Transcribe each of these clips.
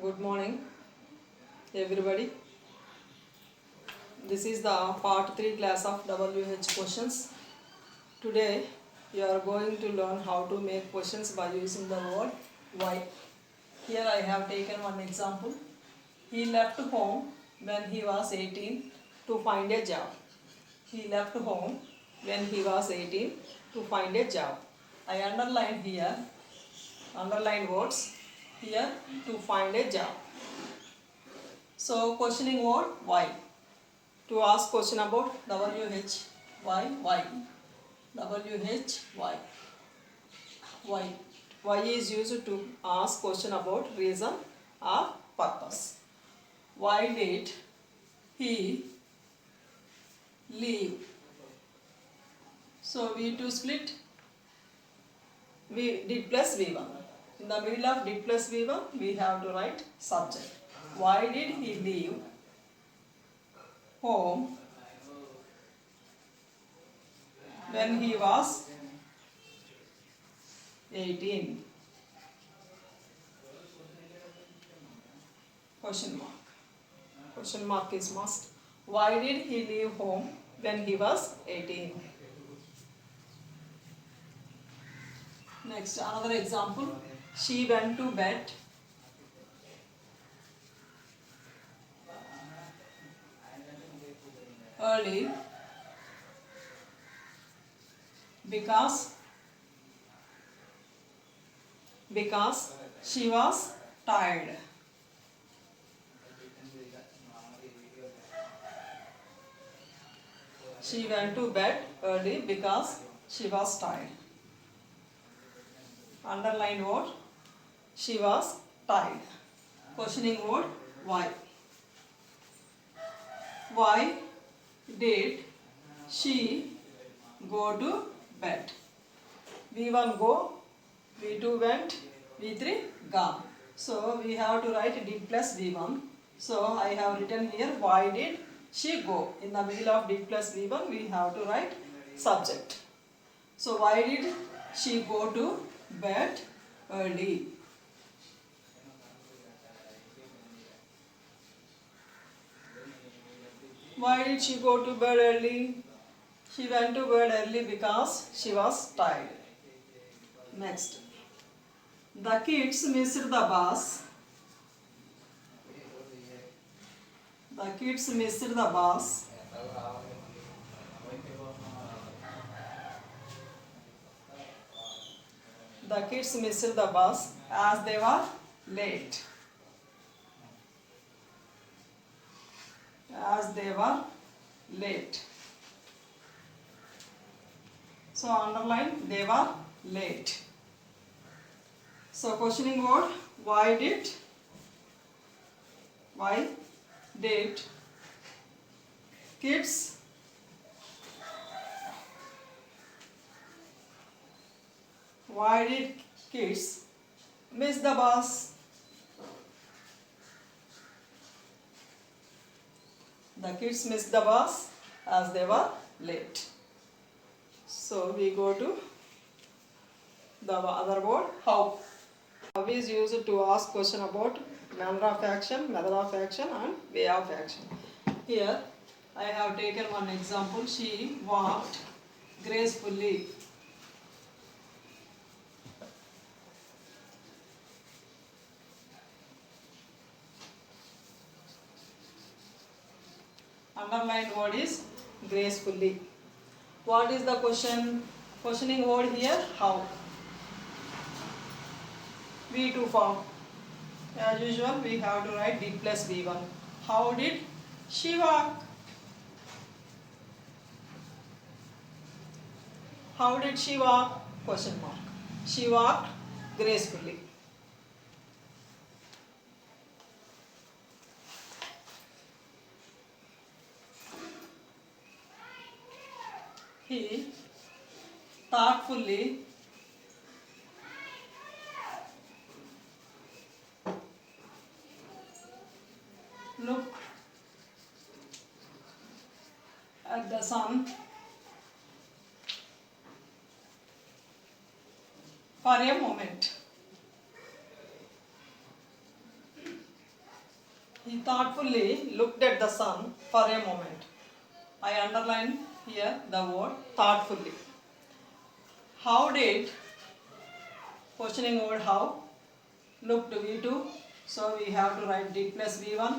Good morning, everybody. This is the part 3 class of WH questions. Today, you are going to learn how to make questions by using the word why. Here I have taken one example. He left home when he was 18 to find a job. He left home when he was 18 to find a job. I underline words here to find a job. So questioning word why. To ask question about WH, why, WH, why. Why is used to ask question about reason or purpose. Why did he leave? So we to split we did plus V1. In the middle of did plus V1 we have to write subject. Why did he leave home when he was 18? Question mark. Question mark is must. Why did he leave home when he was 18? Next, another example. She went to bed early because she was tired. She went to bed early because she was tired. Underline word, she was tired. Questioning word, why. Why did she go to bed? V1 go, V2 went, V3 gone. So we have to write did plus V1. So I have written here why did she go. In the middle of did plus V1 we have to write subject. So why did she go to bed early? Why did she go to bed early? She went to bed early because she was tired. Next. The kids missed the bus. The kids missed the bus The kids missed the bus as they were late. As they were late. So underline they were late. So questioning word, why did kids miss the bus? The kids missed the bus as they were late. So we go to the other word, how. How is used to ask question about manner of action, method of action and way of action. Here I have taken one example. She walked gracefully. Underlined word is gracefully. What is the question? Questioning word here, how. V2 form. As usual, we have to write did plus V1. How did she walk? How did she walk? Question mark. She walked gracefully. He thoughtfully looked at the sun for a moment. He thoughtfully looked at the sun for a moment. I underline here the word thoughtfully. How did, questioning word how, looked V2, so we have to write did plus V1.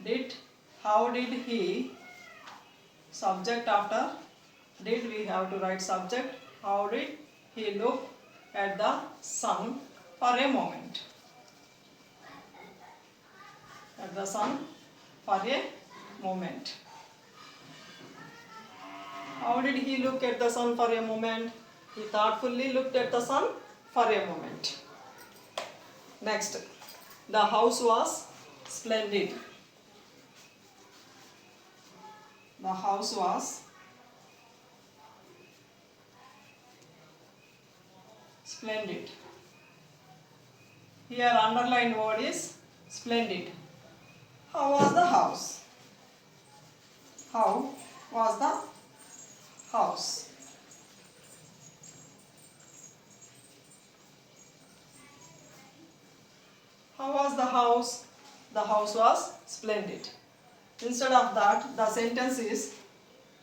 Did, how did he, subject after did we have to write subject. How did he look at the sun for a moment? At the sun for a moment. How did he look at the sun for a moment? He thoughtfully looked at the sun for a moment. Next, the house was splendid. The house was splendid. Here underlined word is splendid. How was the house? How was the house? How was the house? The house was splendid. Instead of that, the sentence is,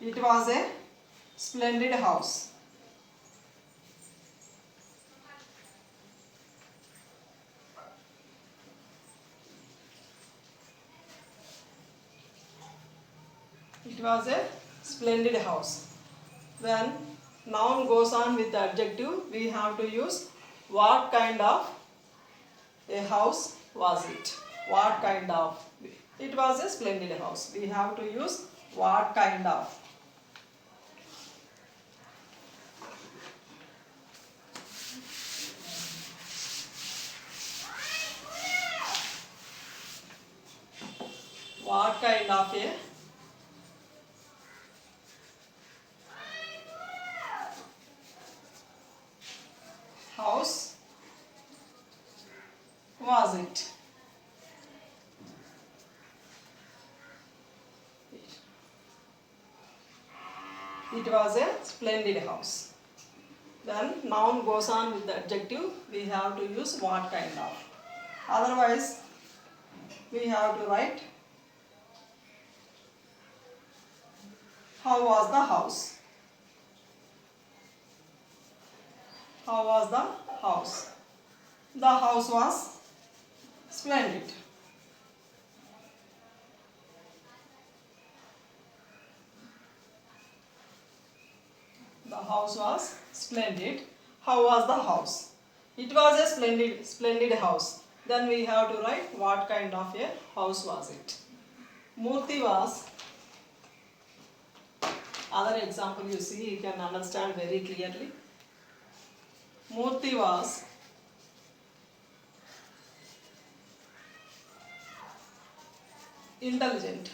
it was a splendid house. It was a splendid house. When noun goes on with the adjective, we have to use what kind of a house was it? What kind of? It was a splendid house. We have to use what kind of. What kind of a house was it? It was a splendid house. Then noun goes on with the adjective, we have to use what kind of. Otherwise, we have to write how was the house? How was the house? The house was splendid. The house was splendid. How was the house? It was a splendid house. Then we have to write what kind of a house was it. Murthy was, other example you see, you can understand very clearly. Murthy was intelligent.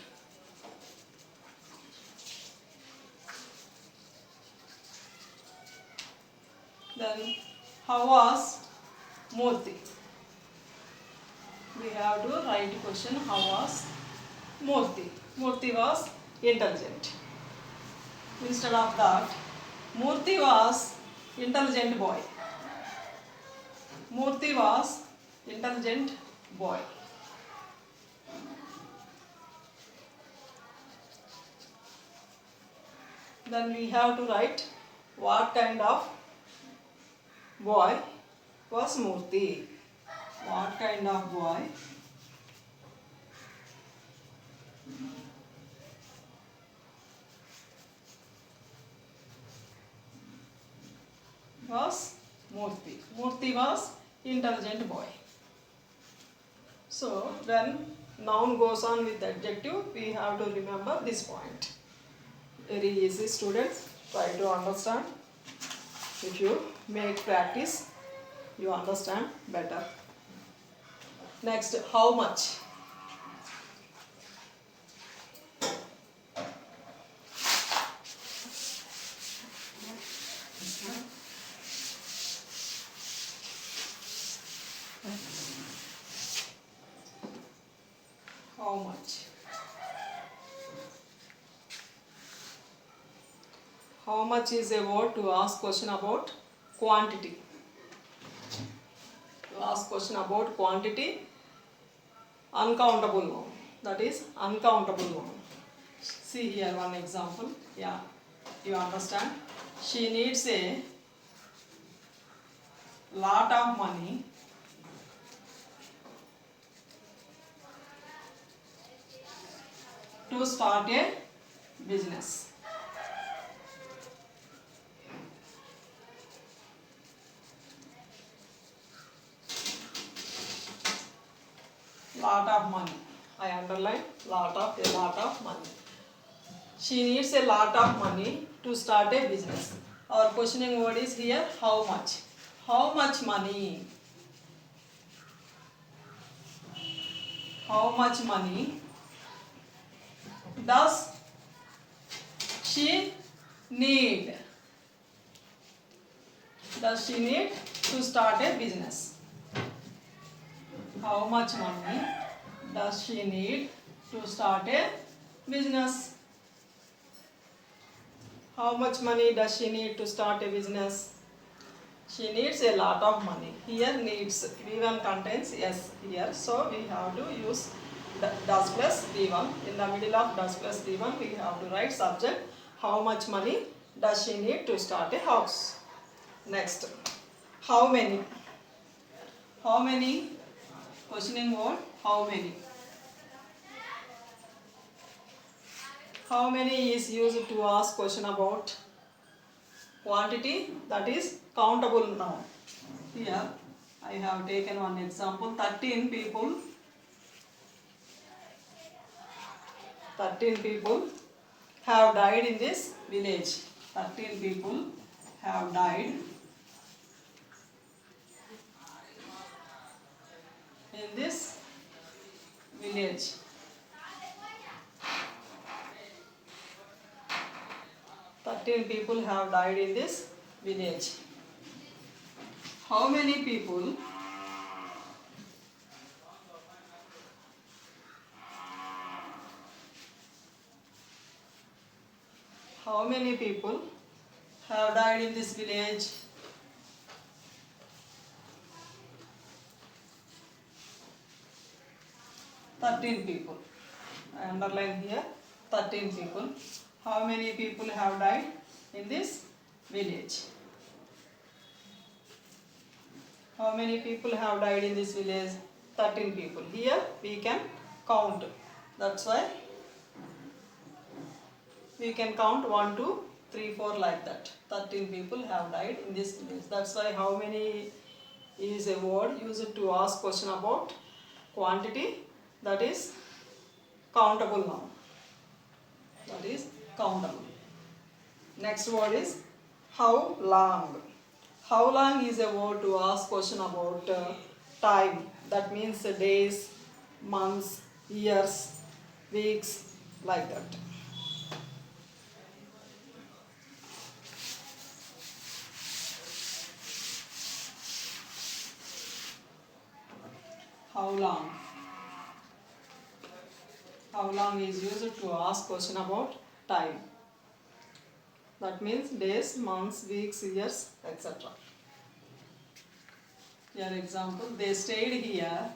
Then how was Murthy? We have to write question, how was Murthy? Murthy was intelligent. Instead of that, Murthy was intelligent boy. Murthy was intelligent boy. Then we have to write what kind of boy was Murthy. What kind of boy was Murthy? Murthy was intelligent boy. So when noun goes on with adjective, we have to remember this point. Very easy, students. Try to understand. If you make practice, you understand better. Next, how much? How much? How much is a word to ask question about quantity. To ask question about quantity, uncountable noun. that is uncountable noun. See here one example. Yeah, you understand. She needs a lot of money to start a business. Lot of money. I underline lot of money. She needs a lot of money to start a business. Our questioning word is here how much. How much money? How much money does she need? Does she need to start a business? How much money does she need to start a business? How much money does she need to start a business? She needs a lot of money. Here needs, V1 contains S here. So we have to use does plus V1. In the middle of does plus V1 we have to write subject. How much money does she need to start a house? Next. How many? How many? Questioning word. How many? How many is used to ask question about quantity, that is countable noun. Here I have taken one example. 13 people have died in this village. 13 people have died in this village. People have died in this village. How many people have died in this village? People. I underline here 13 people. How many people have died in this village? How many people have died in this village? 13 people. Here we can count. That's why we can count 1, 2, 3, 4 like that. 13 people have died in this village. That's why how many is a word used to ask question about quantity, that is countable noun. That is countable. Next word is how long. How long is a word to ask question about time. That means days, months, years, weeks, like that. How long? How long is used to ask question about time. That means days, months, weeks, years, etc. Here example, they stayed here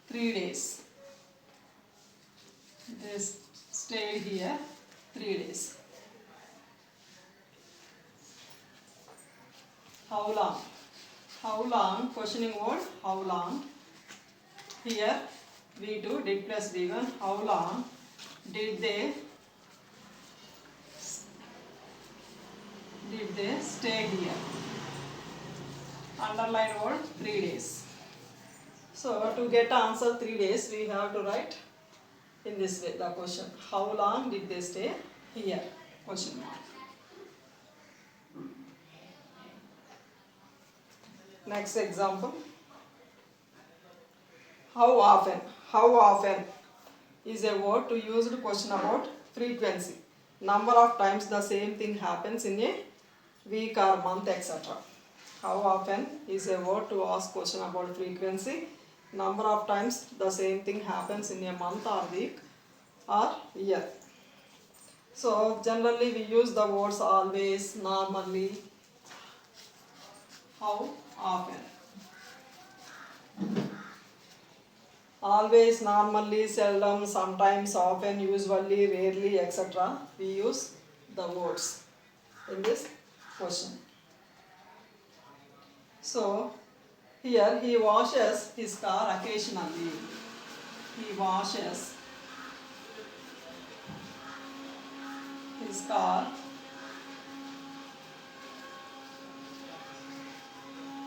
three days. They stayed here 3 days. How long? How long? Questioning word. How long? Here V2 did plus V1. How long did they stay here? Underline word 3 days. So to get answer 3 days, we have to write in this way the question. How long did they stay here? Question mark. Next example. How often? How often is a word to use to question about frequency. Number of times the same thing happens in a week or month, etc. How often is a word to ask question about frequency. Number of times the same thing happens in a month or week or year. So generally we use the words always, normally, How often? Always, normally, seldom, sometimes, often, usually, rarely, etc. We use the words in this question. So, here he washes his car occasionally. He washes his car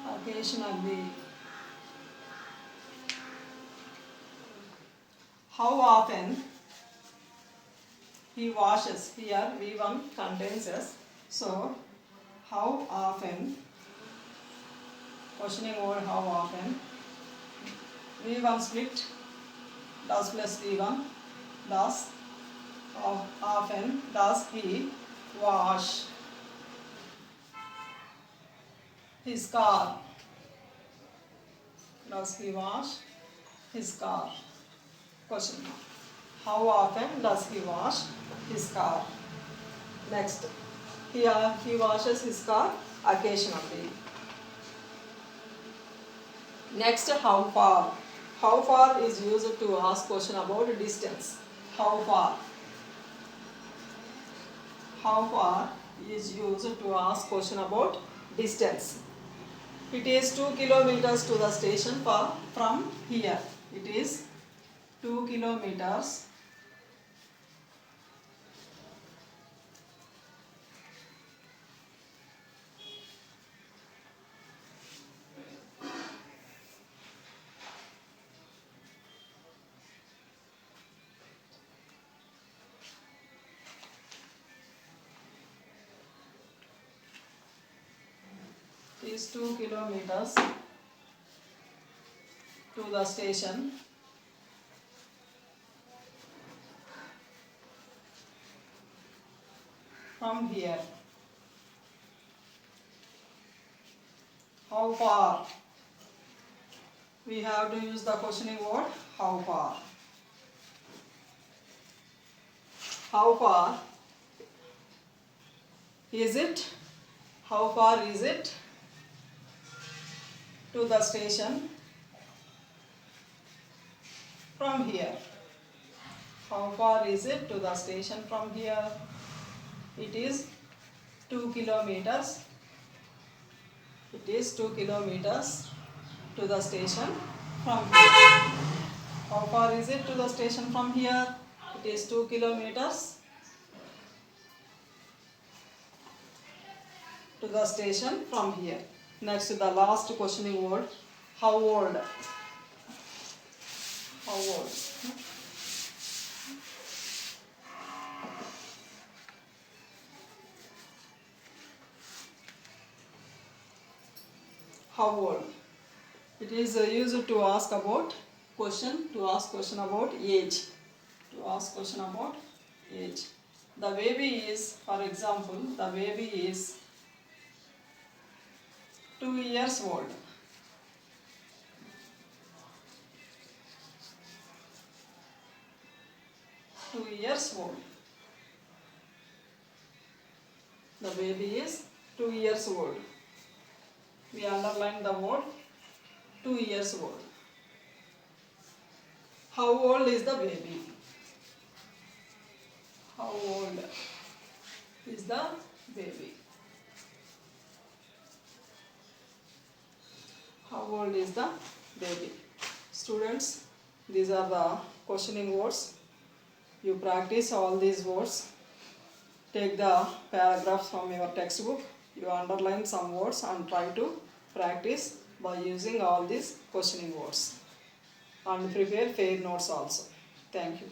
occasionally. How often he washes? Here V1 contains S. So, how often, questioning word how often, V1 split, does plus V1, does, how often does he wash his car? Does he wash his car? Question mark. How often does he wash his car? Next, here he washes his car occasionally. Next, how far? How far is used to ask question about distance. How far? How far is used to ask question about distance. It is 2 kilometers to the station from here. It is 2 kilometers is 2 kilometers to the station from here. How far? We have to use the questioning word how far. How far is it? How far is it to the station from here? How far is it to the station from here? It is 2 kilometers. It is 2 kilometers to the station from here. How far is it to the station from here? It is 2 kilometers to the station from here. Next, the last questioning word, how old? How old? How old? It is used to ask about question, to ask question about age. To ask question about age. The baby is, for example, the baby is 2 years old. Years old. The baby is 2 years old. We underline the word 2 years old. How old is the baby? How old is the baby? How old is the baby? Students, these are the questioning words. You practice all these words. Take the paragraphs from your textbook. You underline some words and try to practice by using all these questioning words. And prepare fair notes also. Thank you.